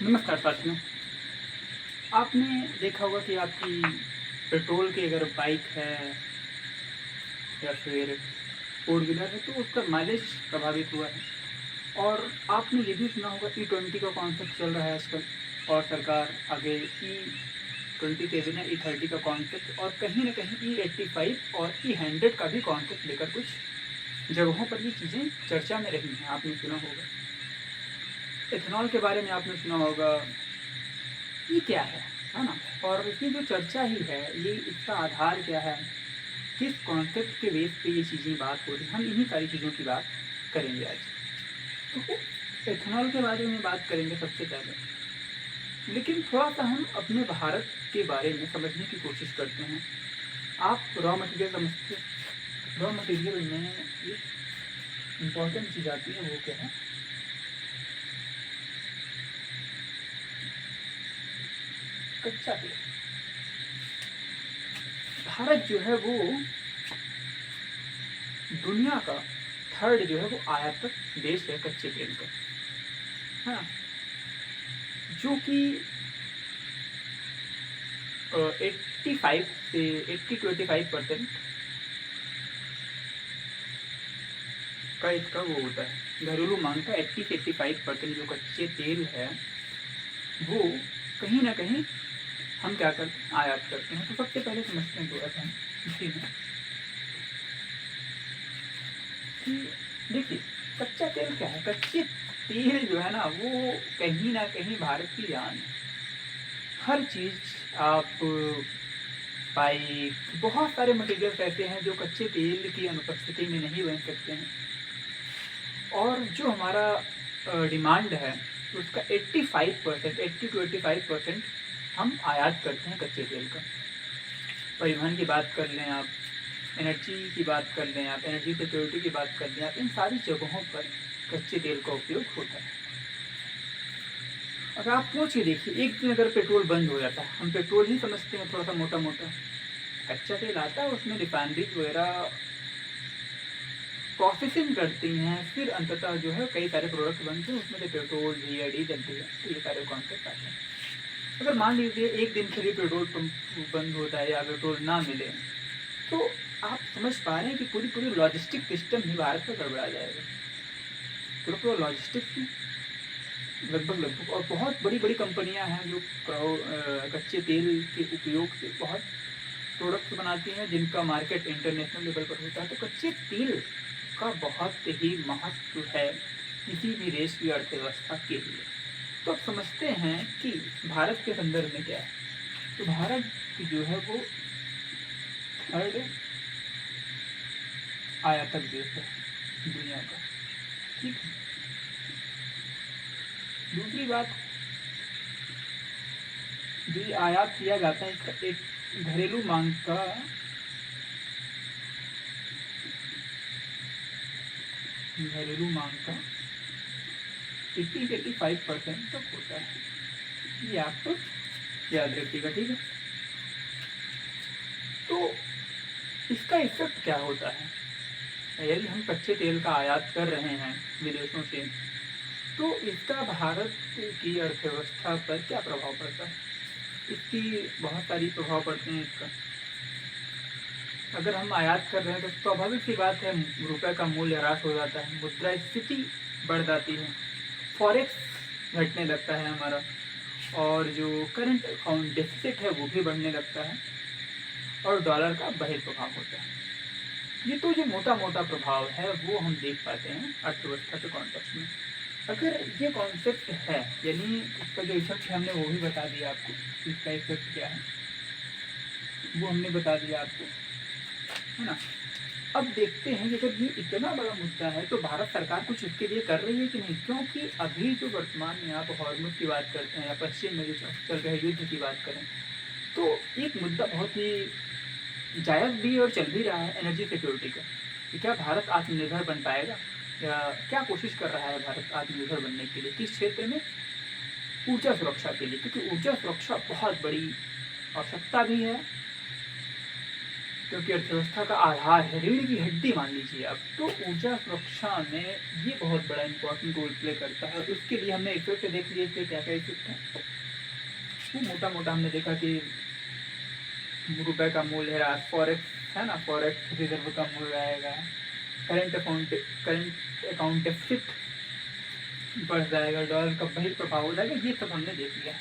नमस्कार साथियों। आपने देखा होगा कि आपकी पेट्रोल की अगर बाइक है या फिर फोर व्हीलर है तो उसका माइलेज प्रभावित हुआ है। और आपने ये भी सुना होगा E20 का कॉन्सेप्ट चल रहा है आजकल, और सरकार आगे E20 के बिना E30 का कॉन्सेप्ट और कहीं ना कहीं E85 और E100 का भी कॉन्सेप्ट लेकर कुछ जगहों पर ये चीज़ें चर्चा में रही हैं। आपने सुना होगा इथेनॉल के बारे में, आपने सुना होगा ये क्या है ना। और इसकी जो चर्चा ही है, ये इसका आधार क्या है, किस कॉन्सेप्ट के बेस पे ये चीज़ें बात हो रही, हम इन्हीं सारी चीज़ों की बात करेंगे आज। तो एथेनॉल के बारे में बात करेंगे सबसे पहले, लेकिन थोड़ा सा हम अपने भारत के बारे में समझने की कोशिश करते हैं। आप रॉ मटेरियल समझते, रॉ मटेरियल में एक इम्पॉर्टेंट चीज़ आती है, वो क्या है, कच्चा तेल। भारत जो है वो दुनिया का थर्ड जो है वो आयातक देश है कच्चे तेल का, है ना। जो कि 85 से 80-85% का इसका वो होता है, घरेलू मांग का 80 से 85% जो कच्चे तेल है वो कहीं ना कहीं हम क्या करते हैं, आयात करते हैं। तो सबसे पहले समझते हैं थोड़ा सा इसी में कि देखिए कच्चा तेल क्या है। कच्चे तेल जो है ना वो कहीं ना कहीं भारत की जान है। हर चीज़ आप बाइक, बहुत सारे मटेरियल्स ऐसे हैं जो कच्चे तेल की अनुपस्थिति में नहीं बन सकते हैं। और जो हमारा डिमांड है उसका 85%, 80 to 85% हम आयात करते हैं कच्चे तेल का। परिवहन की बात कर लें आप, एनर्जी की बात कर लें आप, एनर्जी सिक्योरिटी की बात कर लें आप, इन सारी जगहों पर कच्चे तेल का उपयोग होता है। अगर आप सोच के देखिए, एक दिन अगर पेट्रोल बंद हो जाता है, हम पेट्रोल ही समझते हैं थोड़ा सा मोटा मोटा, कच्चा तेल आता है उसमें रिफाइनरीज वगैरह प्रोसेसिंग करती हैं, फिर अंततः जो है कई सारे प्रोडक्ट बनते हैं, उसमें से पेट्रोल डीजल है, तो ये सारे कॉन्सेप्ट आते हैं। अगर मान लीजिए एक दिन के लिए पेट्रोल पंप बंद होता है या पेट्रोल ना मिले, तो आप समझ पा रहे हैं कि पूरी पूरी लॉजिस्टिक सिस्टम ही भारत का गड़बड़ा जाएगा। पूरा पूरा लॉजिस्टिक्स लगभग और बहुत बड़ी बड़ी कंपनियां हैं जो कच्चे तेल के उपयोग से बहुत प्रोडक्ट्स बनाती हैं जिनका मार्केट इंटरनेशनल लेवल पर होता है। तो कच्चे तेल का बहुत ही महत्व है किसी भी देश की अर्थव्यवस्था के लिए। तो अब समझते हैं कि भारत के संदर्भ में क्या है। तो भारत जो है वो थर्ड आयातक देश है दुनिया का, ठीक है। दूसरी बात, जो आयात किया जाता है इसका एक घरेलू मांग का 80-85% तक होता है। ये आप तो याद रखिएगा, ठीक है। तो इसका इफेक्ट क्या होता है, यदि हम कच्चे तेल का आयात कर रहे हैं विदेशों से, तो इसका भारत की अर्थव्यवस्था पर क्या प्रभाव पड़ता है। इसकी बहुत सारी प्रभाव पड़ते हैं इसका। अगर हम आयात कर रहे हैं तो स्वाभाविक सी बात है, रुपए का मूल्य ह्रास हो जाता है, मुद्रास्फीति बढ़ जाती है, फॉरेक्स घटने लगता है हमारा, और जो करंट अकाउंट डेफिसिट है वो भी बढ़ने लगता है, और डॉलर का बहिर्प्रभाव होता है। ये तो जो मोटा मोटा प्रभाव है वो हम देख पाते हैं अर्थव्यवस्था के कॉन्टेक्स्ट में। अगर ये कॉन्सेप्ट है, यानी इसका जो इफेक्ट है हमने वो भी बता दिया आपको, इसका इफेक्ट क्या है वो हमने बता दिया आपको, है ना। अब देखते हैं कि अगर ये इतना बड़ा मुद्दा है तो भारत सरकार कुछ इसके लिए कर रही है कि नहीं। क्योंकि अभी जो वर्तमान में आप हॉर्मुज की बात करते हैं या पश्चिम में जो चल रहे युद्ध की बात करें, तो एक मुद्दा बहुत ही जायज़ भी और चल भी रहा है एनर्जी सिक्योरिटी का, कि क्या भारत आत्मनिर्भर बन पाएगा, या क्या कोशिश कर रहा है भारत आत्मनिर्भर बनने के लिए, किस क्षेत्र में, ऊर्जा सुरक्षा के लिए, क्योंकि ऊर्जा सुरक्षा बहुत बड़ी आवश्यकता भी है क्योंकि अर्थव्यवस्था का आधार है, रीढ़ की हड्डी मान लीजिए आप। तो ऊर्जा सुरक्षा में ये बहुत बड़ा इंपॉर्टेंट रोल प्ले करता है। उसके लिए हमने इफेक्ट देख लिए थे, क्या क्या इफेक्ट है। वो मोटा मोटा हमने देखा कि रुपए का मूल्य है, फॉरेक्स है ना, फॉरेक्स रिजर्व का मूल्य रहेगा, करंट अकाउंट डेफिसिट बढ़ जाएगा, डॉलर का बहिर्प्रभाव हो जाएगा, ये सब हमने देख लिया।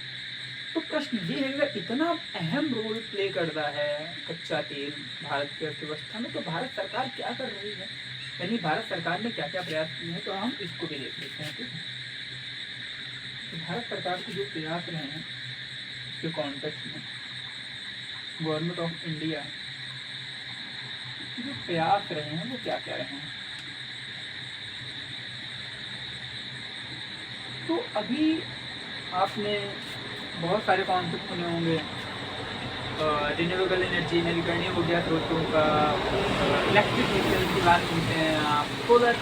तो प्रश्न ये है, अगर इतना अहम रोल प्ले करता है कच्चा तेल भारत की अर्थव्यवस्था में, तो भारत सरकार क्या कर रही है, यानी भारत सरकार ने क्या क्या प्रयास किए हैं, तो हम इसको भी देख लेते हैं। तो भारत सरकार के जो प्रयास रहे हैं इसके कॉन्टेक्स्ट में, गवर्नमेंट ऑफ इंडिया जो प्रयास रहे हैं वो क्या क्या रहे हैं। तो अभी आपने बहुत सारे कॉन्सेप्ट सुने होंगे, रिन्यूएबल एनर्जी, नवीकरणीय ऊर्जा स्रोतों का, इलेक्ट्रिक व्हीकल की बात सुनते हैं आप, सोलर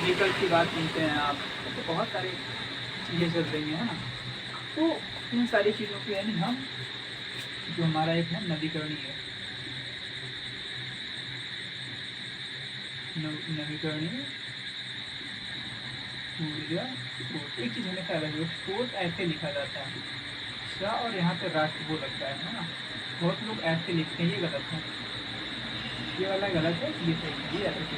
व्हीकल की बात सुनते हैं आप, तो बहुत सारी चीज़ें चल रही हैं, है ना। तो इन सारी चीज़ों की यानी हम जो हमारा एक है नवीकरणीय ऊर्जा स्रोत, एक चीज़ हमेशा अलग है, स्रोत ऐसे लिखा जाता है सा और यहाँ पे राष्ट्र वो लगता है ना, बहुत लोग ऐसे लिखते हैं, ये गलत है, ये वाला गलत है, ये सही है, ये ऐसे।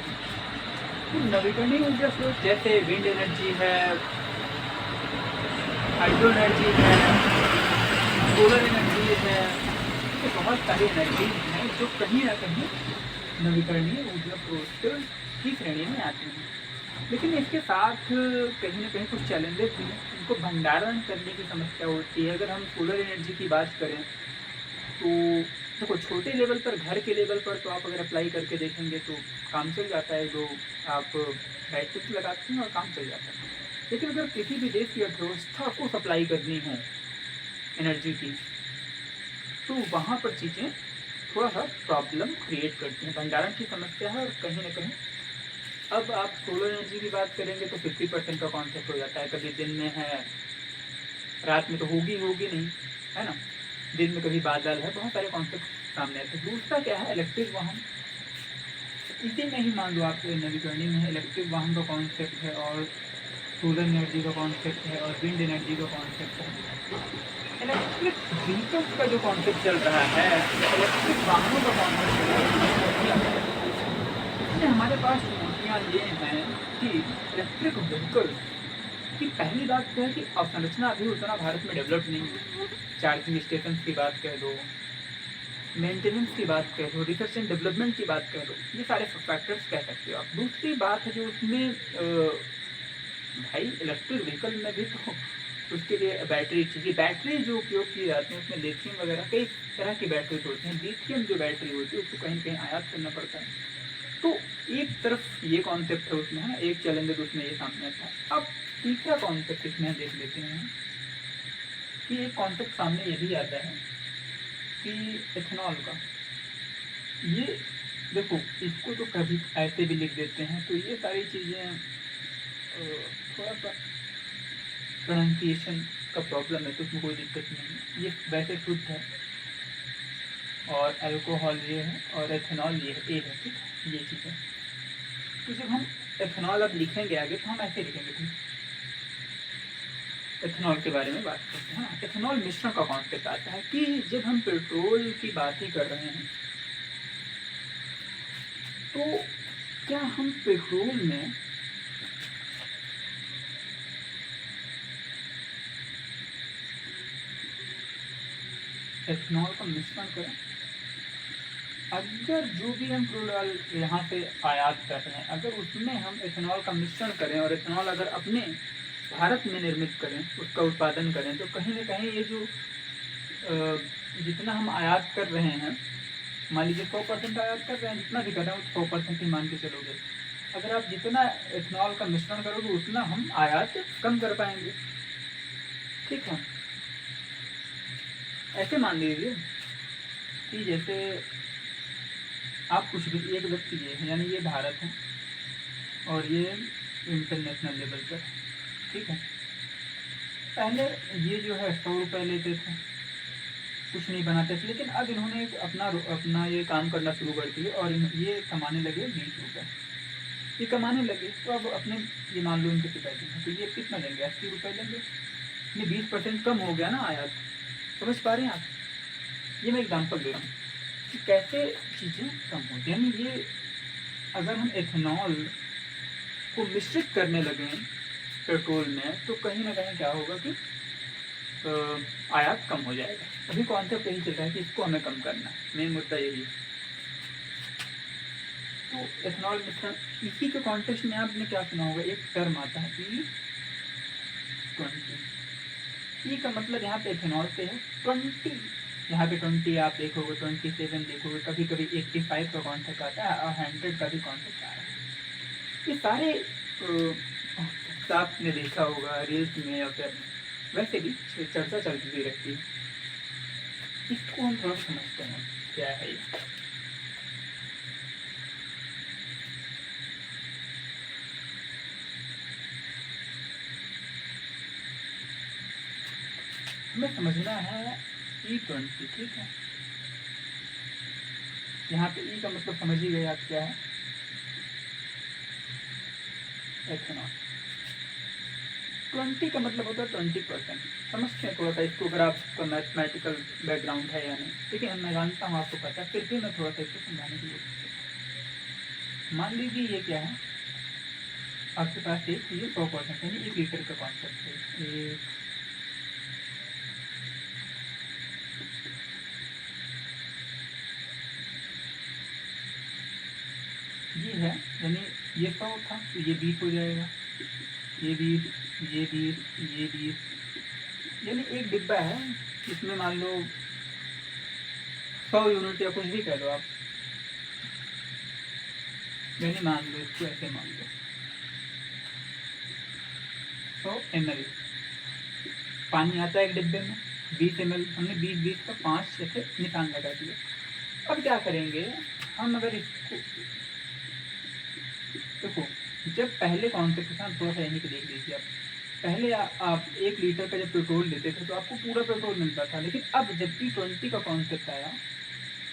तो नवीकरणीय ऊर्जा स्रोत जैसे विंड एनर्जी है, हाइड्रो एनर्जी है, सोलर एनर्जी है, तो बहुत सारी एनर्जी हैं जो कहीं ना कहीं नवीकरणीय ऊर्जा स्रोत की श्रेणी में आती हैं। लेकिन इसके साथ कहीं ना कहीं कुछ चैलेंजेस भी हैं, इनको भंडारण करने की समस्या होती है। अगर हम सोलर एनर्जी की बात करें तो देखो, छोटे लेवल पर, घर के लेवल पर तो आप अगर अप्लाई करके देखेंगे तो काम चल जाता है, जो आप बैटरी लगाते हैं और काम चल जाता है। लेकिन अगर किसी भी देश की अर्थव्यवस्था को सप्लाई करनी हो एनर्जी की, तो वहाँ पर चीज़ें थोड़ा सा प्रॉब्लम क्रिएट करती हैं, भंडारण की समस्या है। और कहीं ना कहीं अब आप सोलर एनर्जी की बात करेंगे तो 50% का कॉन्सेप्ट हो जाता है, कभी दिन में है, रात में तो होगी नहीं, है ना, दिन में कभी बादल है, बहुत सारे कॉन्सेप्ट सामने आते हैं। दूसरा क्या है, इलेक्ट्रिक वाहन, इसी में ही मान लो आप नवीकरणीय में इलेक्ट्रिक वाहन का कॉन्सेप्ट है, और सोलर एनर्जी का कॉन्सेप्ट है, और विंड एनर्जी का कॉन्सेप्ट है। इलेक्ट्रिक व्हीकल्स का जो कॉन्सेप्ट चल रहा है, इलेक्ट्रिक वाहनों का कॉन्सेप्ट, हमारे पास चुनौतियाँ ये हैं कि इलेक्ट्रिक व्हीकल की पहली बात तो है कि अवसंरचना अभी उतना भारत में डेवलप नहीं है। चार्जिंग स्टेशन की बात कह दो, मेंटेनेंस की बात कह दो, रिसर्च एंड डेवलपमेंट की बात कह दो, ये सारे फैक्टर्स कह सकते हो आप। दूसरी बात है जो उसमें भाई इलेक्ट्रिक व्हीकल में भी तो उसके लिए बैटरी चाहिए। बैटरी जो उपयोग की जाती है उसमें लिथियम वगैरह कई तरह की बैटरीज होती हैं। लिथियम जो बैटरी होती है उसको कहीं आयात करना पड़ता है। तो एक तरफ ये कॉन्सेप्ट है उसमें, है, एक चैलेंज है उसमें ये सामने आता है। अब तीसरा कॉन्सेप्ट इसमें देख लेते हैं कि एक कॉन्सेप्ट सामने ये भी आता है कि एथेनॉल का। ये देखो, इसको तो कभी ऐसे भी लिख देते हैं, तो ये सारी चीज़ें थोड़ा सा प्रोनाउंसिएशन का प्रॉब्लम है, तो उसमें कोई दिक्कत नहीं है। ये वैसे शुद्ध है, और अल्कोहल ये है, और एथेनॉल ये है, ए है, ठीक, ये चीज़ है। तो जब हम एथेनॉल अब लिखेंगे आगे तो हम ऐसे लिखेंगे, ठीक, एथेनॉल के बारे में बात करते हैं। हाँ, एथेनॉल मिश्रण का कॉन्सेप्ट आता है कि जब हम पेट्रोल की बात ही कर रहे हैं तो क्या हम पेट्रोल में एथेनॉल का मिश्रण करें? अगर जो भी हम क्रूड ऑयल यहाँ से आयात कर रहे हैं, अगर उसमें हम एथेनॉल का मिश्रण करें और एथेनॉल अगर अपने भारत में निर्मित करें, उसका उत्पादन करें, तो कहीं ना कहीं ये जो जितना हम आयात कर रहे हैं, मान लीजिए 100% आयात कर रहे हैं, जितना भी कर रहे हैं 100% ही मान के चलोगे, अगर आप जितना एथेनॉल का मिश्रण करोगे उतना हम आयात कम कर पाएंगे, ठीक है। ऐसे मान लीजिए कि जैसे आप कुछ भी, एक व्यक्ति ये है, यानी ये भारत है और ये इंटरनेशनल लेवल पर, ठीक है। पहले ये जो है 100 रुपये लेते थे, कुछ नहीं बनाते थे, लेकिन अब इन्होंने अपना ये काम करना शुरू कर दिया और ये कमाने लगे 20 रुपये। ये कमाने लगे तो अब अपने ये मान लो इनके पिताजी हैं, तो ये कितना लेंगे, 80 रुपये लेंगे। ये 20% कम हो गया ना आयात। समझ पा रहे हैं आप? ये मैं एग्जाम्पल दे रहा हूँ कि कैसे चीज़ें कम होती हैं। यानी ये अगर हम एथेनॉल को मिश्रित करने लगे पेट्रोल में तो कहीं ना कहीं क्या होगा कि आयात कम हो जाएगा। अभी कॉन्सेप्ट यही चल रहा है कि इसको हमें कम करना है, मेन मुद्दा यही है। तो एथेनॉल मिश्रण, इसी के कॉन्टेक्स्ट में आपने क्या सुना होगा, एक टर्म आता है E20। ई का मतलब यहाँ पे एथेनॉल से है 20, यहाँ पे 20 आप देखोगे, 27 देखोगे, कभी कभी 85 का कॉन्सेप्ट आता है और 100 का भी कॉन्सेप्ट आ रहा है। ये सारे आपने देखा होगा रील्स में या फिर वैसे भी चर्चा चलती रहती है। इसको हम थोड़ा समझते हैं क्या है ये। हमें समझना है E20, ठीक है। यहाँ पे E का मतलब समझ ही गए आप क्या है, एथेनॉल। 20 का मतलब होता है 20%। समझते हैं थोड़ा सा इसको, अगर आपका मैथमेटिकल बैकग्राउंड है या नहीं। ठीक है, मैं जानता हूँ आपको पता है, फिर भी मैं थोड़ा सा इसको समझाने की कोशिश। मान लीजिए ये क्या है, आपके पास एक ये 100% यानी 1 लीटर का कॉन्सेप्ट है। ये है, यानी ये 100 था तो ये 20 हो जाएगा, ये 20, ये 20, ये 20, यानी एक डिब्बा है इसमें मान लो 100 यूनिट या कुछ भी कह लो आप, यानी मान लो इसको ऐसे मान लो 100 ml पानी आता है एक डिब्बे में, 20 ml, हमने 20 का 5 ऐसे निशान लगा दिया। अब क्या करेंगे हम, अगर इसको देखो, जब पहले कॉन्सेप्ट के साथ थोड़ा सा यहीं पे देख लीजिए आप, पहले आप 1 लीटर का जब पेट्रोल लेते थे तो आपको पूरा पेट्रोल मिलता था, लेकिन अब जब E20 का कॉन्सेप्ट आया,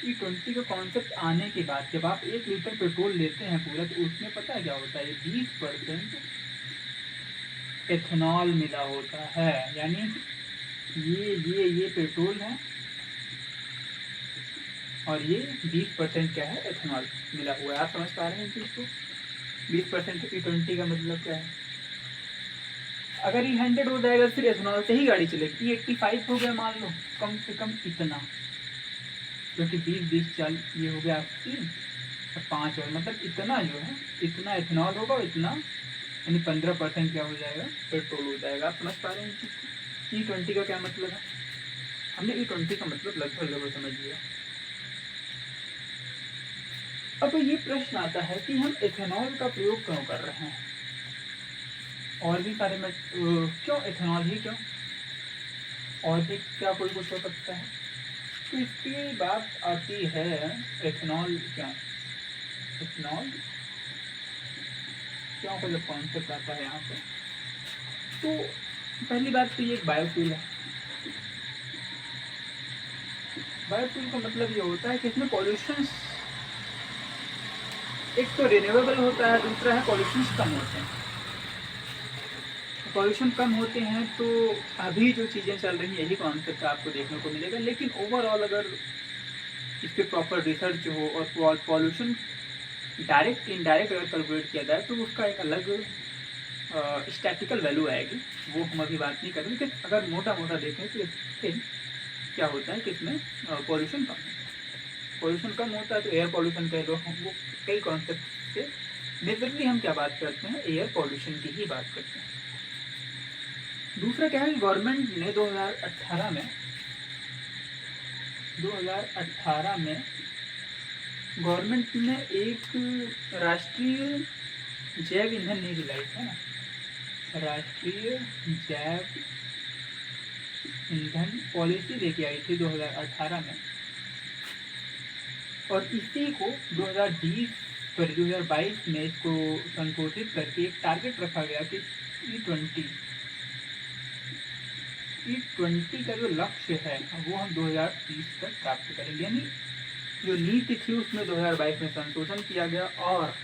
E20 का कॉन्सेप्ट आने के बाद जब आप 1 लीटर पेट्रोल लेते हैं पूरा, तो उसमें पता है क्या होता है, 20% एथेनॉल मिला होता है। यानी ये पेट्रोल है और ये 20% क्या है, एथेनॉल मिला हुआ है। आप समझ पा रहे हैं चीज़ को? 20% E20 का मतलब क्या है। अगर ये 100 हो जाएगा फिर एथेनॉल से ही गाड़ी चलेगी। 85 हो गया मान लो, कम से कम इतना, क्योंकि 20 ये हो गया 80 और 5 और मतलब इतना जो है, इतना एथेनॉल होगा, इतना यानी 15% क्या हो जाएगा, पेट्रोल हो जाएगा। आप समझ पा रहे हैं E20 का क्या मतलब है। हमने E20 का मतलब लगभग समझ लिया। अब ये प्रश्न आता है कि हम एथेनॉल का प्रयोग क्यों कर रहे हैं, और भी सारे में क्यों एथेनॉल ही क्यों, और भी क्या कोई कुछ हो सकता है। तो इसकी बात आती है एथेनॉल क्यों, एथेनॉल क्यों का जब कॉन्सेप्ट आता है यहाँ पे, तो पहली बात तो ये एक बायोफ्यूल है। बायोफ्यूल का मतलब ये होता है कि इसमें पॉल्यूशन, एक तो रिन्यूएबल होता है, दूसरा है पॉल्यूशन कम होते हैं। पॉल्यूशन कम होते हैं तो अभी जो चीज़ें चल रही हैं यही कॉन्सेप्ट आपको देखने को मिलेगा, लेकिन ओवरऑल अगर इस पर प्रॉपर रिसर्च हो और पॉल्यूशन डायरेक्ट इनडायरेक्ट अगर कैलकुलेट किया जाए तो उसका एक अलग स्टैटिकल वैल्यू आएगी, वो हम अभी बात नहीं करेंगे। लेकिन अगर मोटा देखें तो फिर क्या होता है कि इसमें पॉल्यूशन कम होता है। पॉल्यूशन कम होता है तो एयर पॉल्यूशन कह लो, हम वो कई कॉन्सेप्ट से बेसिकली हम क्या बात करते हैं, एयर पॉल्यूशन की ही बात करते हैं। दूसरा क्या है, गवर्नमेंट ने 2018 में गवर्नमेंट ने एक राष्ट्रीय जैव ईंधन नीति लाई है ना, राष्ट्रीय जैव ईंधन पॉलिसी लेके आई थी 2018 में, और इसी को 2022 में इसको संशोधित करके एक टारगेट रखा गया कि E20 E20 का जो लक्ष्य है वो हम 2030 तक प्राप्त करेंगे। यानी जो नीति थी उसमें 2022 में संशोधन किया गया और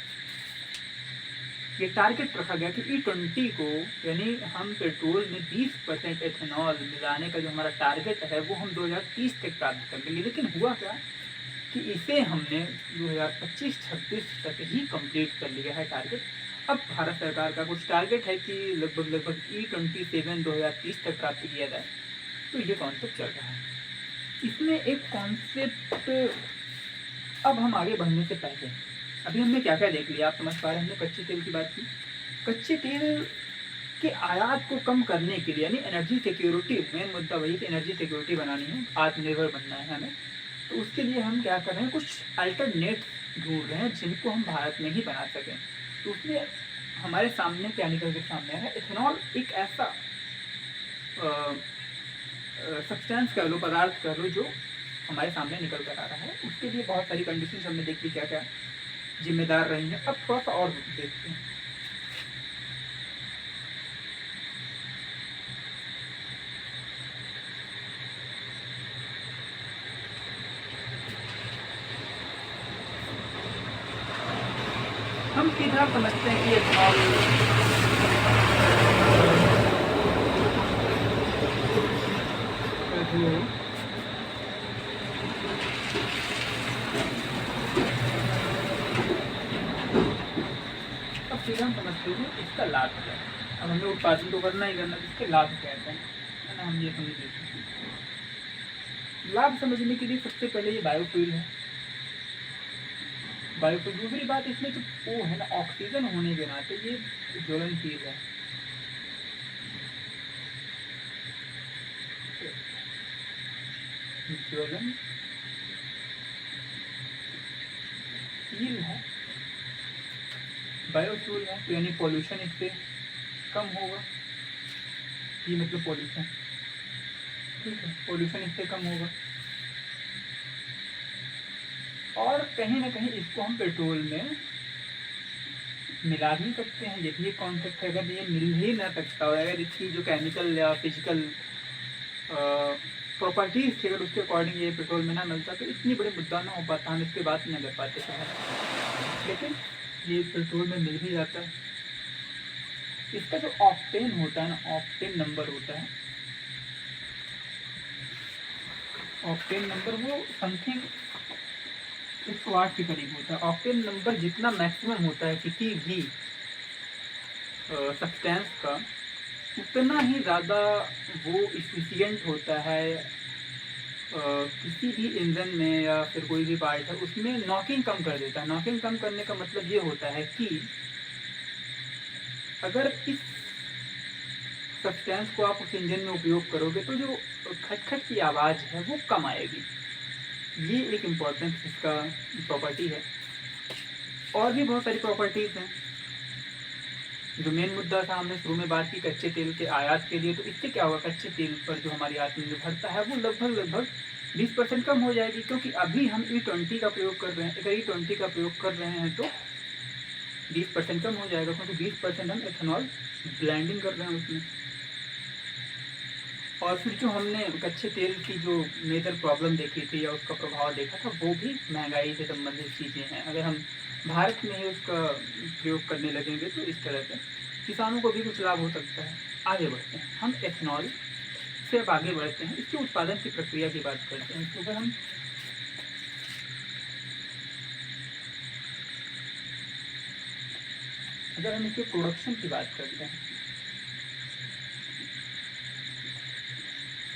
ये टारगेट रखा गया कि E20 को, यानी हम पेट्रोल में 20% एथेनॉल मिलाने का जो हमारा टारगेट है वो हम 2030 तक प्राप्त कर लेंगे। लेकिन हुआ क्या कि इसे हमने 2025-26 तक ही कंप्लीट कर लिया है टारगेट। अब भारत सरकार का कुछ टारगेट है कि लगभग E27 2030 तक प्राप्त किया जाए। तो ये कॉन्सेप्ट चल रहा है। इसमें एक कॉन्सेप्ट, अब हम आगे बढ़ने से पहले अभी हमने क्या क्या देख लिया, आप समझ पा रहे हैं। हमने कच्चे तेल की बात की। कच्चे तेल के आयात को कम करने के लिए, यानी एनर्जी सिक्योरिटी, मेन मुद्दा वही कि एनर्जी सिक्योरिटी बनानी है, आत्मनिर्भर बनना है हमें। तो उसके लिए हम क्या कर रहे हैं, कुछ अल्टरनेट ढूंढ रहे हैं जिनको हम भारत में ही बना सकें। तो उसमें हमारे सामने क्या निकल के सामने है, इथेनॉल एक ऐसा सब्सटेंस कह लो, पदार्थ कह लो, जो हमारे सामने निकल कर आ रहा है। उसके लिए बहुत सारी कंडीशन हमने देखी, क्या क्या जिम्मेदार रही हैं। अब थोड़ा सा और देखते हैं। हम सीधा समझते हैं कि एथेनॉल अब सीधा हम समझते हैं इसका लाभ क्या है। अब हमें उत्पादन तो करना ही करना, इसके लाभ क्या है ना, हम ये समझ लेते हैं। लाभ समझने के लिए सबसे पहले ये बायोफ्यूल है। बायोफ्यूल, दूसरी बात इसमें जो वो है ना, ऑक्सीजन होने के नाते ये ज्वलनशील है। ज्वलनशील है, बायोफ्यूल है, तो यानी पॉल्यूशन इससे कम होगा। ये मतलब पॉल्यूशन, ठीक है, पॉल्यूशन इससे कम होगा। और कहीं ना कहीं इसको हम पेट्रोल में मिला भी सकते हैं। ये भी एक कॉन्सेप्ट है। अगर ये मिल ही ना सकता हो, अगर इसकी जो केमिकल या फिजिकल प्रॉपर्टीज थी अगर उसके अकॉर्डिंग ये पेट्रोल में ना मिलता तो इतनी बड़ी मुद्दा ना हो पाता, हम इसके बात नहीं कर पाते थे। लेकिन ये पेट्रोल में मिल भी जाता है। इसका जो ऑक्टेन होता है ना, ऑक्टेन नंबर होता है, ऑक्टेन नंबर वो समथिंग 108 के करीब होता है। ऑक्टेन नंबर जितना मैक्सिमम होता है किसी भी सब्सटेंस का, उतना ही ज़्यादा वो इफिशियंट होता है किसी भी इंजन में या फिर कोई भी पार्ट है उसमें नॉकिंग कम कर देता है। नॉकिंग कम करने का मतलब ये होता है कि अगर इस सब्सटेंस को आप उस इंजन में उपयोग करोगे तो जो खटखट की आवाज़ है वो कम आएगी। ये एक इम्पॉर्टेंट इसका प्रॉपर्टी है। और भी बहुत सारी प्रॉपर्टीज़ हैं। जो मेन मुद्दा था, हमने शुरू में बात की कच्चे तेल के आयात के लिए, तो इससे क्या होगा, कच्चे तेल पर जो हमारी आत्मनिर्भरता है वो लगभग 20% कम हो जाएगी। क्योंकि अभी हम E20 का प्रयोग कर रहे हैं। अगर E20 का प्रयोग कर रहे हैं तो 20% कम हो जाएगा, क्योंकि 20% हम एथेनॉल ब्लेंडिंग कर रहे हैं उसमें। और फिर जो हमने कच्चे तेल की जो मेजर प्रॉब्लम देखी थी या उसका प्रभाव देखा था, वो भी महंगाई से संबंधित चीज़ें हैं। अगर हम भारत में ही उसका प्रयोग करने लगेंगे तो इस तरह से किसानों को भी कुछ लाभ हो सकता है। आगे बढ़ते हैं, हम एथेनॉल से अब आगे बढ़ते हैं, इसके उत्पादन की प्रक्रिया की बात करते हैं। तो अगर हम इसके प्रोडक्शन की बात करते हैं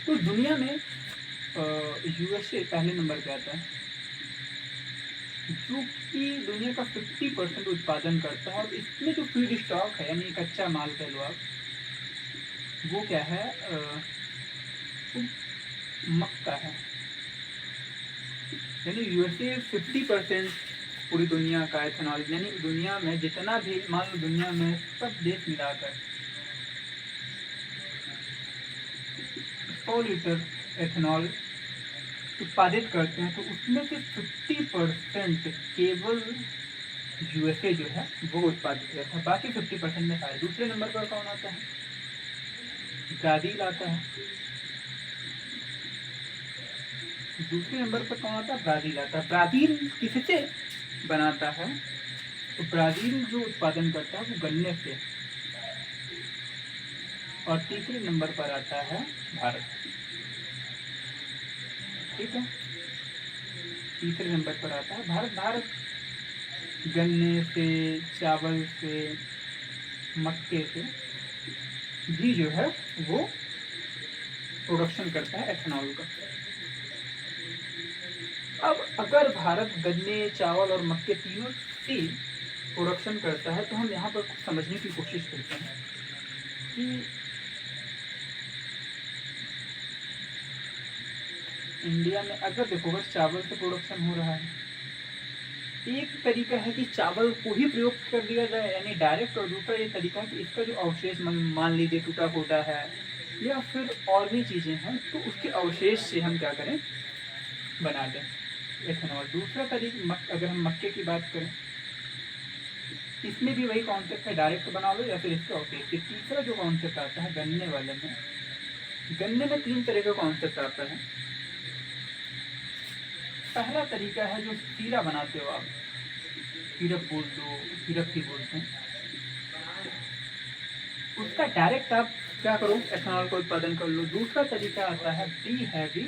तो दुनिया में USA पहले नंबर पे आता है, जो कि दुनिया का 50% उत्पादन करता है। और इसमें जो फीड स्टॉक है, यानी कच्चा माल कह लो आप, वो क्या है, मक्का है। यानी USA 50% पूरी दुनिया का एथेनॉल, यानी दुनिया में जितना भी, मान लो दुनिया में सब देश मिलाकर 100 लीटर एथेनॉल उत्पादित करते हैं, तो उसमें से 50% केवल USA जो है वो उत्पादित करता है। बाकी 50% में सारे। दूसरे नंबर पर कौन आता है, ब्राज़ील आता है। दूसरे नंबर पर कौन आता है? ब्राज़ील आता है। ब्राज़ील किससे बनाता है? तो ब्राज़ील जो उत्पादन करता है वो गन्ने से। और तीसरे नंबर पर आता है भारत। ठीक है, तीसरे नंबर पर आता है भारत। भारत गन्ने से, चावल से, मक्के से भी जो है वो प्रोडक्शन करता है एथेनॉल का। अब अगर भारत गन्ने, चावल और मक्के तीनों से प्रोडक्शन करता है तो हम यहाँ पर कुछ समझने की कोशिश करते हैं कि इंडिया में अगर देखो, अगर चावल से प्रोडक्शन हो रहा है, एक तरीका है कि चावल को ही प्रयोग कर दिया जाए यानी डायरेक्ट, और दूसरा ये तरीका है कि इसका जो अवशेष मान लीजिए टूटा फूटा है या फिर और भी चीज़ें हैं तो उसके अवशेष से हम क्या करें, बना दें एथेनॉल। दूसरा तरीका, अगर हम मक्के की बात करें, इसमें भी वही कॉन्सेप्ट है, डायरेक्ट बना लो या फिर इसके अवशेष। तीसरा जो कॉन्सेप्ट आता है गन्ने वाले में, गन्ने में 3 तरह का कॉन्सेप्ट आता है। पहला तरीका है जो सीरा बनाते हो आप, सिरप बोल दो, सिरप ही बोलते हैं, उसका डायरेक्ट आप क्या करो, एथेनॉल का उत्पादन कर लो। दूसरा तरीका आता है बी हैवी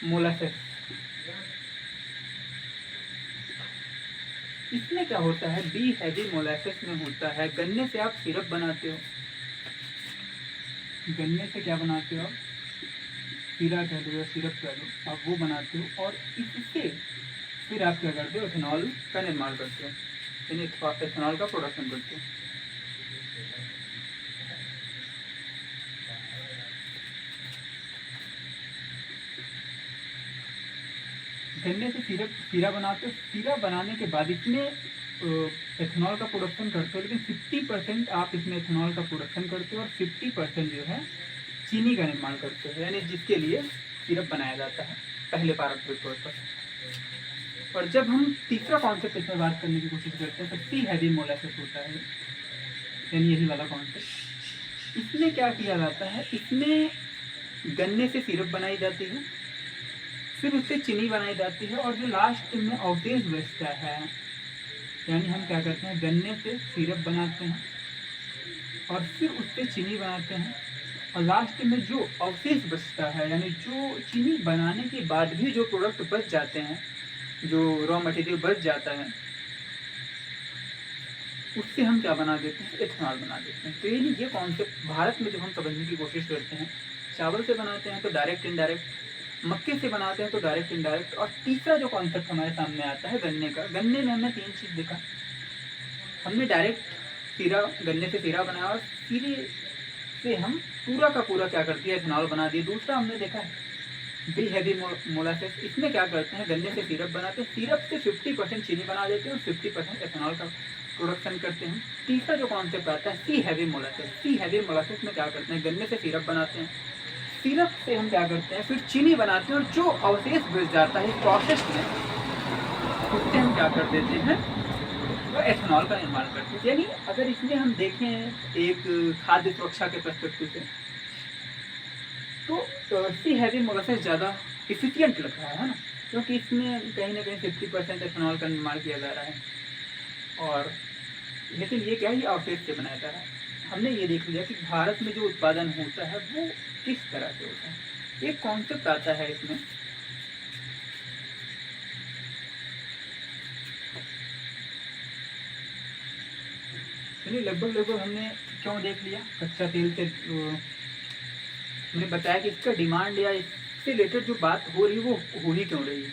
मोलासेस। इसमें क्या होता है, बी हैवी मोलासेस में होता है गन्ने से आप सिरप बनाते हो। गन्ने से क्या बनाते हो आप, सीरा कह लो या सिरप कह लो, आप वो बनाते हो और इससे फिर आप क्या करते हो, एथेनॉल का निर्माण करते हो, यानी एथेनॉल का प्रोडक्शन करते हो। गन्ने से सीरा बनाते हो, सीरा बनाने के बाद इसमें एथेनॉल का प्रोडक्शन करते हो, लेकिन 50% आप इसमें एथेनॉल का प्रोडक्शन करते हो और 50% जो है चीनी का निर्माण करते हो, यानी जिसके लिए सिरप बनाया जाता है पहले पारंपरिक तौर पर। और जब हम तीसरा कॉन्सेप्ट इसमें बात करने की कोशिश करते हैं तो सी हैवी मोलासेस होता है, यानी यही वाला कॉन्सेप्ट। इसमें क्या किया जाता है, इसमें गन्ने से सिरप बनाई जाती है, फिर उससे चीनी बनाई जाती है और जो लास्ट में अवशेष बचता है, यानी हम क्या करते हैं, गन्ने से सिरप बनाते हैं और फिर उससे चीनी बनाते हैं और लास्ट में जो अवशेष बचता है, यानी जो चीनी बनाने के बाद भी जो प्रोडक्ट बच जाते हैं, जो रॉ मटेरियल बच जाता है, उससे हम क्या बना देते हैं, एथेनॉल बना देते हैं। तो ये कॉन्सेप्ट भारत में जब हम समझने की कोशिश करते हैं, चावल से बनाते हैं तो डायरेक्ट इनडायरेक्ट, मक्के से बनाते हैं तो डायरेक्ट इनडायरेक्ट, और तीसरा जो कॉन्सेप्ट हमारे सामने आता है गन्ने का। गन्ने में हमने 3 चीज़ देखा, हमने डायरेक्ट सीरा, गन्ने से सीरा बनाया और सीरे से हम पूरा का पूरा क्या करती है, एथेनॉल बना दिए। दूसरा हमने देखा है बी हैवी मोलासेस, इसमें क्या करते हैं, गन्ने से सिरप बनाते हैं, सिरप से 50% चीनी बना देते हैं और 50% एथेनॉल का प्रोडक्शन करते हैं। तीसरा जो कॉन्सेप्ट आता है सी हैवी मोलासेस, सी हैवी मोलासेस में क्या करते हैं, गन्ने से सिरप बनाते हैं, सिरप से हम क्या करते हैं, फिर चीनी बनाते हैं और जो अवशेष बच जाता है प्रोसेस में, उससे हम क्या कर देते हैं, तो एथेनॉल का निर्माण करते हैं। यानी अगर इसमें हम देखें एक खाद्य सुरक्षा के पर्सपेक्टिव से, तो सी हैवी मोलासेस ज़्यादा इफिशियंट लग रहा है ना, क्योंकि इसमें कहीं ना कहीं 50% एथेनॉल का निर्माण किया जा रहा है। और लेकिन ये क्या है, ये अवशेष से बनाया जा रहा है। हमने ये देख लिया कि भारत में जो उत्पादन होता है वो किस तरह से होता है। एक कॉन्सेप्ट आता है इसमें, यानी लगभग हमने क्यों देख लिया, कच्चा तेल से हमने बताया कि इसका डिमांड या इससे रिलेटेड जो बात हो रही है वो हो ही क्यों रही है।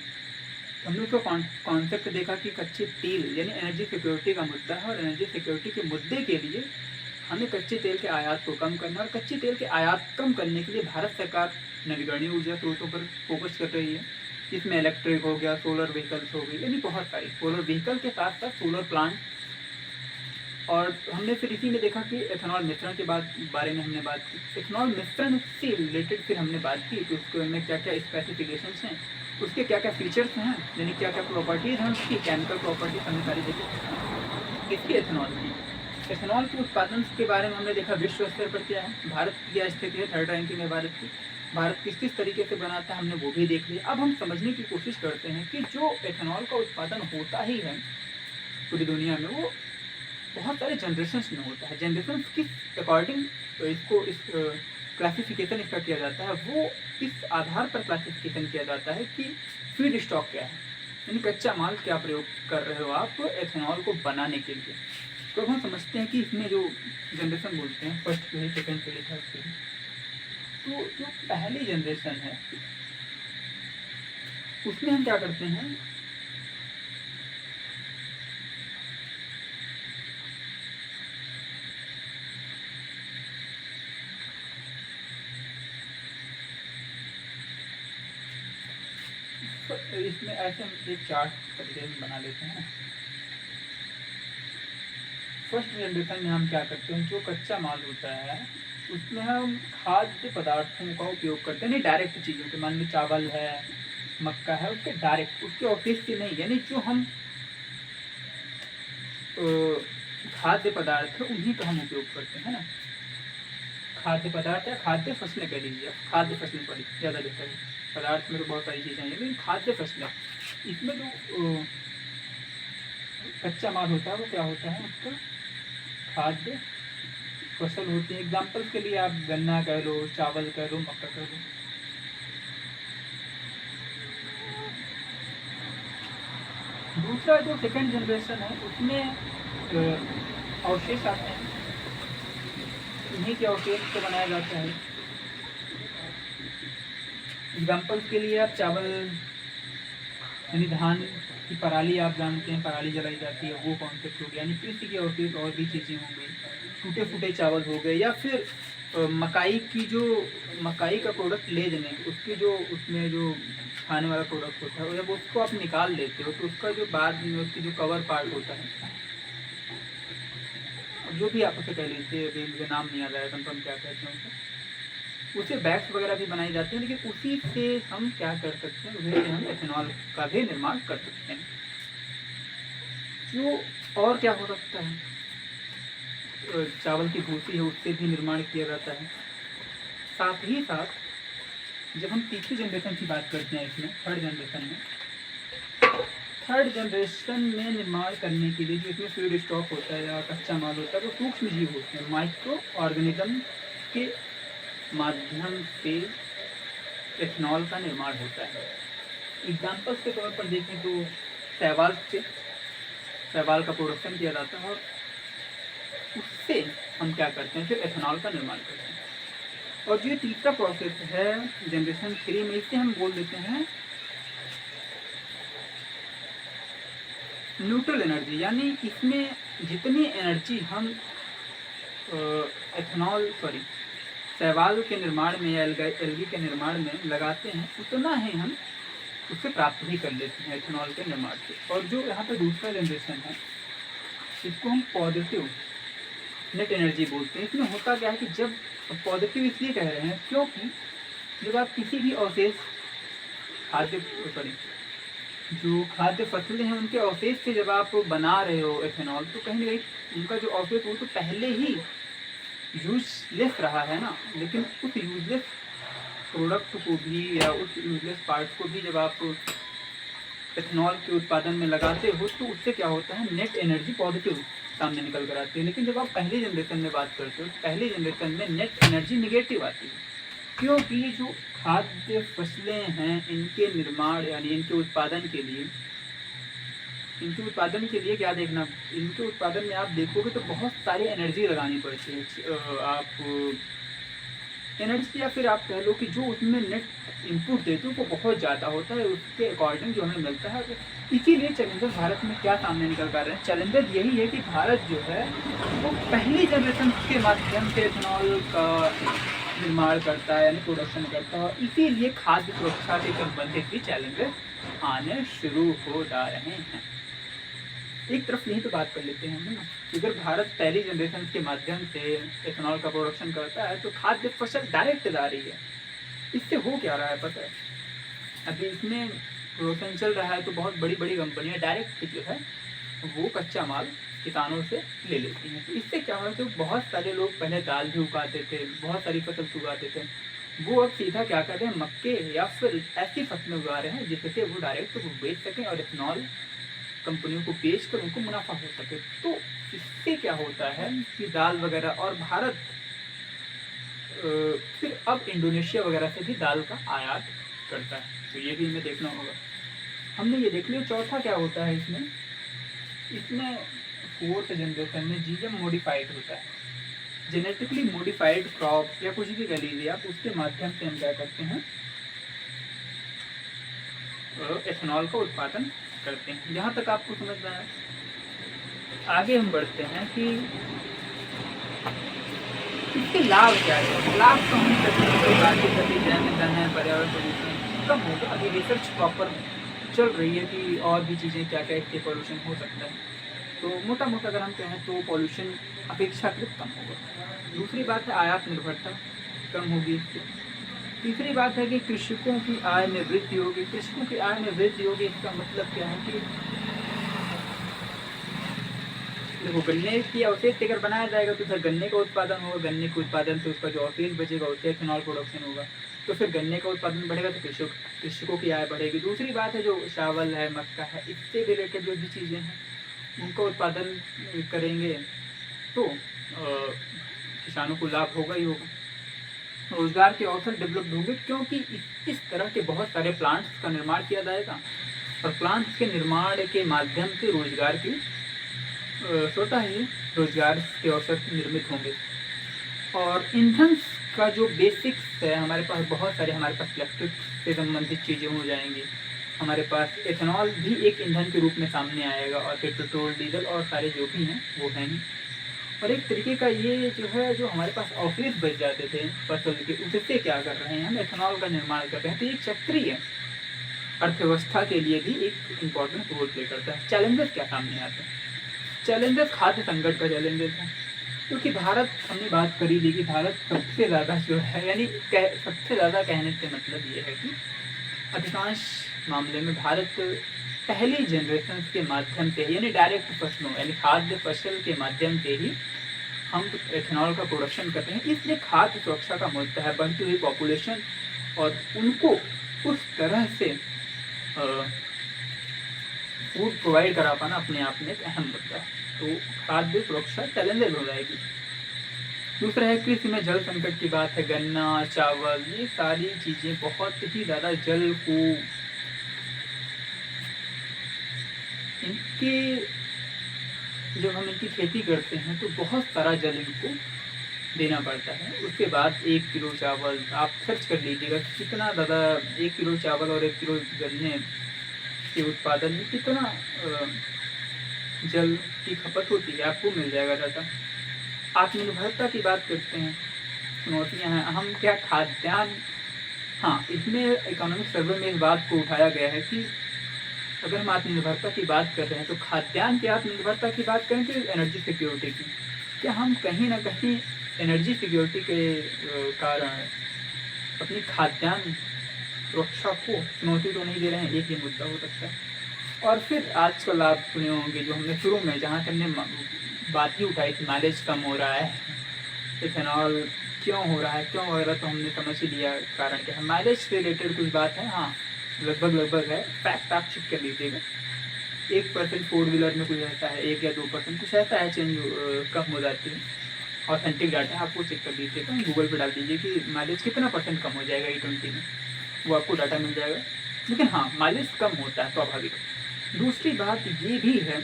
हमने उसका कॉन्सेप्ट देखा कि कच्चे तेल यानी एनर्जी सिक्योरिटी का मुद्दा है, और एनर्जी सिक्योरिटी के मुद्दे के लिए हमें कच्चे तेल के आयात को कम करना, और कच्चे तेल के आयात कम करने के लिए भारत सरकार नवीकरणीय ऊर्जा स्रोतों पर फोकस कर रही है। इसमें इलेक्ट्रिक हो गया, सोलर व्हीकल्स हो गई, यानी बहुत सारी सोलर व्हीकल के साथ साथ सोलर प्लांट। और हमने फिर इसी में देखा कि एथेनॉल मिश्रण के बारे में हमने बात की। एथेनॉल मिश्रण से रिलेटेड फिर हमने बात की कि उसके में क्या क्या स्पेसिफिकेशंस हैं, उसके क्या क्या फीचर्स हैं, यानी क्या क्या प्रॉपर्टीज़ हैं, उसकी केमिकल प्रॉपर्टीज हमने सारी देखी इसकी एथेनॉल की। एथेनॉल के उत्पादन के बारे में हमने देखा विश्व स्तर पर क्या है, भारत की क्या स्थिति है, थर्ड रैंकिंग है भारत की। भारत किस तरीके से बनाता है हमने वो भी देख लिया। अब हम समझने की कोशिश करते हैं कि जो एथेनॉल का उत्पादन होता ही है पूरी दुनिया में, वो बहुत सारे जनरेशन्स में होता है। जनरेशन किस अकॉर्डिंग इसको इस क्लासिफिकेशन इसका किया जाता है, वो इस आधार पर क्लासिफिकेशन किया जाता है कि फीड स्टॉक क्या है, यानी कच्चा माल क्या प्रयोग कर रहे हो आप एथेनॉल को बनाने के लिए। तो अब हम समझते हैं कि इसमें जो जनरेशन बोलते हैं, फर्स्ट पीढ़ी, सेकेंड पीढ़ी, थर्ड पीढ़ी, तो जो पहली जनरेशन है उसमें हम क्या करते हैं, तो इसमें ऐसे हम एक चार्ट तरीके में बना लेते हैं। फर्स्ट जनरेशन में हम क्या करते हैं, जो कच्चा माल होता है उसमें हम खाद्य पदार्थों का उपयोग करते हैं, नहीं डायरेक्ट चीज़ों के, मान लो चावल है, मक्का है, उसके डायरेक्ट, उसके ऑफिस से नहीं, यानी जो हम खाद्य पदार्थ है उन्हीं का हम उपयोग करते हैं ना। खाद्य पदार्थ या खाद्य फसलें कह लीजिए, खाद्य फसलें पड़ी ज़्यादा बेहतर है। पदार्थ में तो बहुत सारी चीज़ें हैं, लेकिन खाद्य फसलें, इसमें जो कच्चा माल होता है वो क्या होता है, उसका खाद्य फसल होती है। एग्जाम्पल के लिए आप गन्ना कह लो, चावल कह लो, मक्का कह लो। दूसरा जो सेकंड जनरेशन है उसमें अवशेष आते हैं, इन्हीं के अवशेष से बनाया जाता है। एग्जाम्पल के लिए आप चावल यानी धान की पराली, आप जानते हैं पराली जलाई जाती है, वो कॉन्सेप्ट हो गया, यानी कृषि के अवशेष और भी चीज़ें हो गई, टूटे फूटे चावल हो गए, या फिर मकाई की जो मकाई का प्रोडक्ट ले देने, उसके जो उसमें जो खाने वाला प्रोडक्ट होता है, जब उसको आप निकाल लेते हो तो उसका जो बाद में उसकी जो कवर पार्ट होता है, जो भी आप उसे कह लीजिए, अभी मुझे नाम नहीं आ रहा है कंफर्म क्या कहते हैं उसे बैग्स वगैरह भी बनाई जाती हैं, लेकिन उसी से हम क्या कर सकते हैं, उसी से हम एथेनॉल का भी निर्माण कर सकते हैं। जो और क्या हो सकता है, चावल की भूसी है उससे भी निर्माण किया जाता है। साथ ही साथ जब हम तीसरी जनरेशन की बात करते हैं, इसमें थर्ड जनरेशन में निर्माण करने के लिए जो इसमें फीड स्टॉक होता है या कच्चा माल होता है, वो सूक्ष्म जीव होते हैं, माइक्रो ऑर्गेनिज्म के माध्यम से एथेनॉल का निर्माण होता है। एग्जाम्पल्स के तौर पर देखें तो शैवाल का प्रोडक्शन किया जाता है और उससे हम क्या करते हैं, फिर एथेनॉल का निर्माण करते हैं। और जो तीसरा प्रोसेस है जनरेशन 3 में, इसे हम बोल देते हैं न्यूट्रल एनर्जी, यानी इसमें जितनी एनर्जी हम शैवाल के निर्माण में या एल्गी के निर्माण में लगाते हैं, उतना ही हम उससे प्राप्त भी कर लेते हैं एथेनॉल के निर्माण से। और जो यहाँ पे दूसरा जनरेशन है, इसको हम पॉजिटिव नेट एनर्जी बोलते हैं। इसमें होता क्या है कि जब पॉजिटिव इसलिए कह रहे हैं क्योंकि जब आप किसी भी अवशेष जो खाद्य फसलें हैं उनके अवशेष से जब आप बना रहे हो एथेनॉल, तो कहीं ना कहीं उनका जो अवशेष वो तो पहले ही यूजलेस रहा है ना, लेकिन उस यूजलेस प्रोडक्ट को भी या उस यूजलेस पार्ट को भी जब आप एथेनॉल के उत्पादन में लगाते हो तो उससे क्या होता है, नेट एनर्जी पॉजिटिव सामने निकल कर आती है। लेकिन जब आप पहली जनरेशन में बात करते हो, पहली जनरेशन में नेट एनर्जी निगेटिव आती है, क्योंकि जो खाद्य फसलें हैं इनके निर्माण यानी इनके उत्पादन के लिए क्या देखना, इनके उत्पादन में आप देखोगे तो बहुत सारी एनर्जी लगानी पड़ती है। आप एनर्जी या फिर आप कह लो कि जो उसमें नेट इनपुट देते हो वो बहुत ज़्यादा होता है, उसके अकॉर्डिंग जो हमें मिलता है। इसीलिए चैलेंजर भारत में क्या सामने निकल कर रहे हैं, चैलेंजर यही है कि भारत जो है वो पहली जनरेशन के माध्यम से एथेनॉल का निर्माण करता है यानी प्रोडक्शन करता है, इसीलिए खाद्य सुरक्षा से संबंधित भी चैलेंजेस आने शुरू हो जा रहे हैं। एक तरफ यही तो बात कर लेते हैं हम ना, अगर भारत पहली जनरेशन के माध्यम से एथेनॉल का प्रोडक्शन करता है तो खाद्य फसल डायरेक्ट जा रही है। इससे हो क्या रहा है पता है, अभी इसमें प्रोडक्शन चल रहा है तो बहुत बड़ी बड़ी कंपनियां डायरेक्ट जो है वो कच्चा माल किसानों से ले लेती हैं। तो इससे क्या होगा, तो बहुत सारे लोग पहले दाल भी उगाते थे, बहुत सारी फसल उगाते थे, वो अब सीधा क्या कर रहे हैं, मक्के या फिर ऐसी फसलें उगा रहे हैं जिससे वो डायरेक्ट वो बेच सकें और इथेनॉल कंपनियों को बेच कर उनको मुनाफा हो सके। तो इससे क्या होता है कि दाल वगैरह, और भारत फिर अब इंडोनेशिया वगैरह से भी दाल का आयात करता है। तो ये भी हमें देखना होगा। हमने ये देख लिया। चौथा क्या होता है इसमें, इसमें फोर्थ जनरेशन में जीएम मॉडिफाइड होता है, जेनेटिकली मॉडिफाइड क्रॉप या कुछ भी कह लीजिए आप, उसके माध्यम से हम क्या करते हैं, एथेनॉल का उत्पादन करते हैं। यहाँ तक आपको समझ में आया। आगे हम बढ़ते हैं कि इसके लाभ क्या है। लाभ तो हम पर्यावरण प्रदूषण कम होगा। अभी रिसर्च प्रॉपर चल रही है कि और भी चीज़ें क्या क्या इसके पॉल्यूशन हो सकता है। तो मोटा मोटा अगर हम कहें तो पॉल्यूशन अपेक्षाकृत कम होगा। दूसरी बात है आयात निर्भरता कम होगी इससे। तीसरी बात है कि कृषकों की आय में वृद्धि होगी। कृषकों की आय में वृद्धि होगी, इसका मतलब क्या है कि देखो, गन्ने की अवशेष अगर बनाया जाएगा तो फिर गन्ने का उत्पादन होगा, गन्ने के उत्पादन से उसका जो अवशेष बचेगा उससे इथेनॉल प्रोडक्शन होगा। तो फिर गन्ने का उत्पादन बढ़ेगा तो कृषकों की आय बढ़ेगी। दूसरी बात है जो चावल है, मक्का है, इससे रिलेटेड जो भी चीज़ें हैं उनका उत्पादन करेंगे तो किसानों को लाभ होगा ही होगा। रोजगार के अवसर डेवलप होंगे, क्योंकि इस तरह के बहुत सारे प्लांट्स का निर्माण किया जाएगा और प्लांट्स के निर्माण के माध्यम से रोजगार की स्वतः ही रोजगार के अवसर निर्मित होंगे। और ईंधन का जो बेसिक्स है, हमारे पास बहुत सारे, हमारे पास इलेक्ट्रिक से संबंधित चीज़ें हो जाएंगी, हमारे पास एथेनॉल भी एक ईंधन के रूप में सामने आएगा, और फिर पेट्रोल, डीजल और सारे जो भी हैं वो हैं ही। और एक तरीके का ये जो है, जो हमारे पास अवशेष बच जाते थे फसल के, उससे क्या कर रहे हैं, हम एथेनॉल का निर्माण कर रहे हैं। तो ये चक्रीय अर्थव्यवस्था के लिए भी एक इम्पॉर्टेंट रोल प्ले करता है। चैलेंजेस क्या सामने आते हैं? चैलेंजेस खाद्य संकट का चैलेंजेस है, क्योंकि भारत, हमने बात करी थी कि भारत सबसे ज़्यादा जो है, यानी सबसे ज़्यादा कहने से मतलब ये है कि अधिकांश मामले में भारत पहली जनरेशन के माध्यम से, यानी डायरेक्ट फसलों, यानी खाद्य फसल के माध्यम से ही हम एथेनॉल का प्रोडक्शन करते हैं। इसलिए खाद्य सुरक्षा का मुद्दा है, बढ़ती हुई पॉपुलेशन और उनको उस तरह से फूड प्रोवाइड करा पाना अपने आप में एक अहम मुद्दा है। तो खाद्य सुरक्षा चैलेंजेस हो जाएगी। दूसरा है कृषि में जल संकट की बात है। गन्ना, चावल, ये सारी चीज़ें बहुत ही ज़्यादा जल को, इनके जब हम इनकी खेती करते हैं तो बहुत सारा जल इनको देना पड़ता है। उसके बाद 1 किलो चावल, आप सर्च कर लीजिएगा कितना ज़्यादा 1 किलो चावल और 1 किलो गन्ने के उत्पादन में कितना जल की खपत होती है, आपको मिल जाएगा डाटा। आत्मनिर्भरता की बात करते हैं, चुनौतियां हैं। हम क्या खाद्यान्न, हाँ, इसमें इकोनॉमिक सर्वे में इस बात को उठाया गया है कि अगर हम आत्मनिर्भरता की बात कर रहे हैं तो खाद्यान्न की आत्मनिर्भरता की बात करें कि एनर्जी सिक्योरिटी की, क्या हम कहीं ना कहीं एनर्जी सिक्योरिटी के कारण अपनी खाद्यान्न सुरक्षा को चुनौती तो नहीं दे रहे हैं? एक ही मुद्दा हो सकता है। और फिर आजकल आप सुने होंगे, जो हमने शुरू में जहाँ से हमने बात ही उठाई थी, माइलेज कम हो रहा है, इथेनॉल क्यों हो रहा है, क्यों वगैरह, तो हमने समझ ही लिया कारण क्या है। माइलेज से रिलेटेड कुछ बात है, हाँ, लगभग है, फैक्ट आप चेक कर लीजिएगा। 1% 4 व्हीलर में कुछ ऐसा है, 1 या 2% कुछ ऐसा है, चेंज कम हो जाती है। ऑथेंटिक डाटा आपको चेक कर लीजिएगा, गूगल पर डाल दीजिए कि माइलेज कितना % कम हो जाएगा E20 में, वो आपको डाटा मिल जाएगा। लेकिन हाँ, माइलेज कम होता है स्वाभाविक। दूसरी बात ये भी है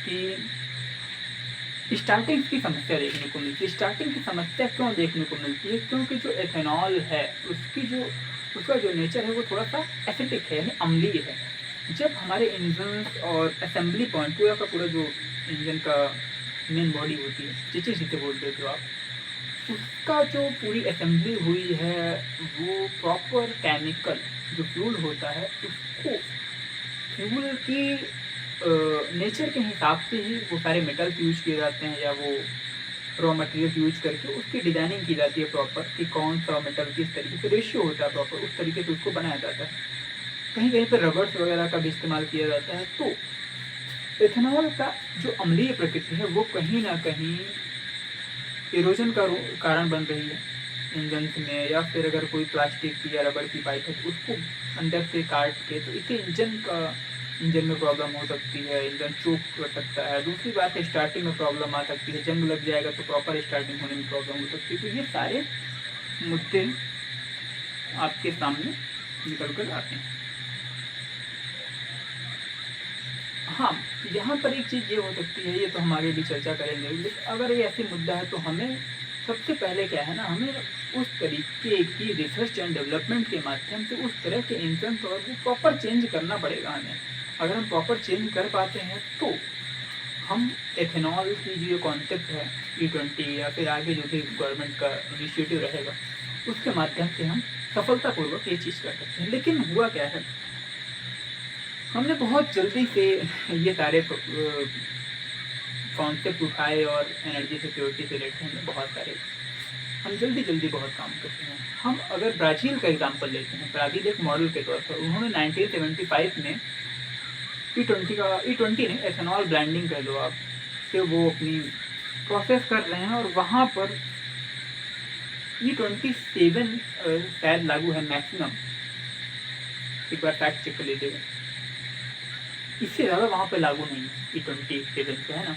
कि स्टार्टिंग की समस्या देखने को मिलती है। स्टार्टिंग की समस्या क्यों देखने को मिलती है? क्योंकि जो एथेनॉल है उसका जो नेचर है वो थोड़ा सा एसिडिक है, यानी अम्लीय है। जब हमारे इंजन और असेंबली पॉइंट, पूरा का पूरा जो इंजन का मेन बॉडी होती है, जिसे बोल देते हो आप, उसका जो पूरी असेंबली हुई है वो प्रॉपर केमिकल जो फ्यूल होता है, उसको फ्यूल की नेचर के हिसाब से ही वो सारे मेटल्स यूज किए जाते हैं, या वो रॉ मटेरियल यूज करके उसकी डिज़ाइनिंग की जाती है प्रॉपर, कि कौन सा मेटल किस तरीके से रेशियो होता है प्रॉपर, उस तरीके से उसको बनाया जाता है। कहीं कहीं पर रबर्स वगैरह का भी इस्तेमाल किया जाता है। तो एथेनॉल का जो अम्लीय प्रकृति है वो कहीं न कहीं इरोजन का कारण बन रही है इंजन में, या फिर अगर कोई प्लास्टिक की या रबर की पाइप है तो उसको अंदर से काट के, तो इससे इंजन में प्रॉब्लम हो सकती है, इंजन चोक कर सकता है। दूसरी बात है, स्टार्टिंग में प्रॉब्लम आ सकती है, जंग लग जाएगा तो प्रॉपर स्टार्टिंग होने में प्रॉब्लम हो सकती है। तो ये सारे मुद्दे आपके सामने निकल कर आते हैं। हाँ, यहाँ पर एक चीज़ ये हो सकती है, ये तो हम आगे भी चर्चा करेंगे, लेकिन अगर ये ऐसी मुद्दा है तो हमें सबसे पहले क्या है ना, हमें उस तरीके की रिसर्च एंड डेवलपमेंट के माध्यम से उस तरह के इंजन को प्रॉपर चेंज करना पड़ेगा हमें। अगर हम प्रॉपर चेंज कर पाते हैं तो हम एथेनॉल की जो कॉन्सेप्ट है E20 या फिर आगे जो भी गवर्नमेंट का इनिशिएटिव रहेगा उसके माध्यम से हम सफलतापूर्वक ये चीज़ कर सकते हैं। लेकिन हुआ क्या है, हमने बहुत जल्दी से ये सारे कॉन्सेप्ट उठाए और एनर्जी सिक्योरिटी से रिलेटेड हमने बहुत सारे, हम जल्दी बहुत काम करते हैं। हम अगर ब्राज़ील का एग्जांपल लेते हैं, ब्राज़ील एक मॉडल के तौर पर उन्होंने 1975 में E20 ने एथेनॉल ब्लेंडिंग कह लो आप, से वो अपनी प्रोसेस कर रहे हैं और वहाँ पर E27 शायद लागू है मैक्सिमम, एक बार फैक्ट चेक कर लीजिएगा, इससे ज़्यादा वहाँ पे लागू नहीं है E27 से, है ना।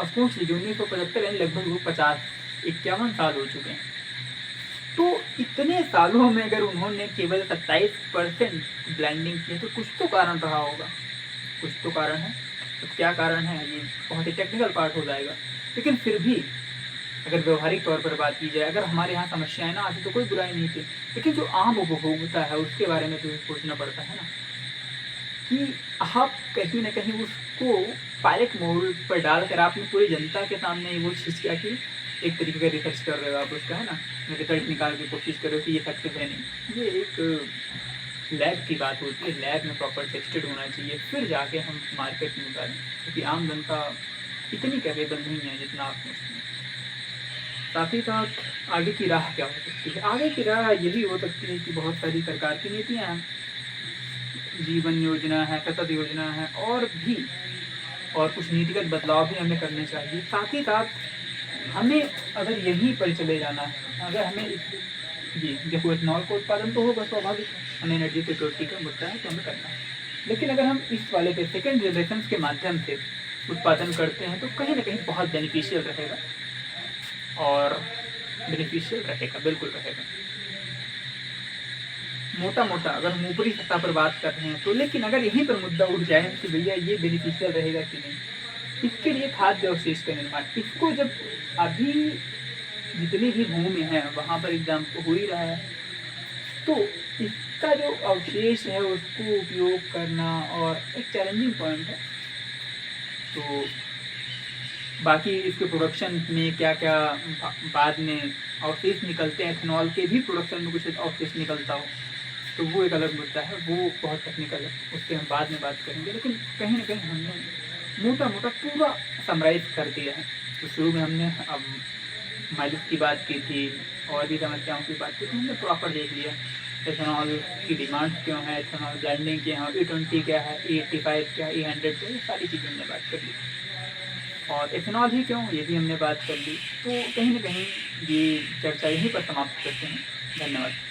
अफकोर्स 1975 यानी लगभग वो 50-51 साल हो चुके हैं। तो इतने सालों में अगर उन्होंने केवल 27% ब्लेंडिंग की है तो कुछ तो कारण रहा होगा, कुछ तो कारण है। तो क्या कारण है ये बहुत ही टेक्निकल पार्ट हो जाएगा, लेकिन फिर भी अगर व्यवहारिक तौर पर बात की जाए, अगर हमारे यहाँ समस्याएं ना आती तो कोई बुराई नहीं थी, लेकिन जो आम उपभोक्ता है उसके बारे में तो सोचना पड़ता है ना, कि आप कहीं ना कहीं उसको पायलट मोड पर डालकर आपने पूरी जनता के सामने वो चीज़ क्या की, एक तरीके का रिसर्च कर रहे हो आप उसका, है ना, रिजल्ट निकाल के कोशिश कर रहे हो कि ये सक्सेस है नहीं। ये एक लैब की बात होती है, लैब में प्रॉपर टेस्टेड होना चाहिए, फिर जाके हम मार्केट में उतारें, क्योंकि आम जनता इतनी कैपेबल नहीं है जितना आप सोचते हैं। साथ ही साथ आगे की राह क्या हो सकती है, आगे की राह यही हो सकती है कि बहुत सारी सरकार की नीतियाँ हैं, जीवन योजना है, सतत योजना है, और कुछ नीतिगत बदलाव भी हमें करने चाहिए। साथ ही साथ हमें अगर यहीं पर चले जाना है, अगर हमें जी देखो एथेनॉल का उत्पादन तो होगा स्वाभाविक है, हमें एनर्जी सिक्योरिटी का मुद्दा है तो हमें करना है, लेकिन अगर हम इस वाले पे सेकेंड जनरेशन के माध्यम से उत्पादन करते हैं तो कहीं ना कहीं बहुत बेनिफिशियल रहेगा, और बेनिफिशियल रहेगा, बिल्कुल रहेगा। मोटा अगर हम ऊपरी सतह पर बात कर रहे हैं तो, लेकिन अगर यहीं पर मुद्दा उठ जाए कि भैया ये बेनिफिशियल रहेगा कि नहीं, इसके लिए खाद्य अवशेष का निर्माण, इसको जब अभी जितनी भी भूमि है वहाँ पर एग्जाम हो ही रहा है, तो इसका जो अवशेष है उसको उपयोग करना और एक चैलेंजिंग पॉइंट है। तो बाकी इसके प्रोडक्शन में क्या क्या बाद में अवशेष निकलते हैं, एथेनॉल के भी प्रोडक्शन में कुछ अवशेष निकलता हो तो वो एक अलग मुद्दा है, वो बहुत टेक्निकल है, उसके हम बाद में बात करेंगे। लेकिन कहीं ना कहीं हमने मोटा पूरा समराइज कर दिया है। तो शुरू में हमने अब माइलेज की बात की थी और भी समस्याओं की बात की थी, हमने प्रॉपर देख लिया एथेनॉल की डिमांड क्यों है, एथेनॉल ब्लेंडिंग क्या है, E20 क्या है, E85 क्या है, E100 क्या है, ये सारी चीज़ें हमने बात कर ली, और एथेनॉल ही क्यों ये भी हमने बात कर ली। तो कहीं ना कहीं ये चर्चा यहीं पर समाप्त करते हैं। धन्यवाद।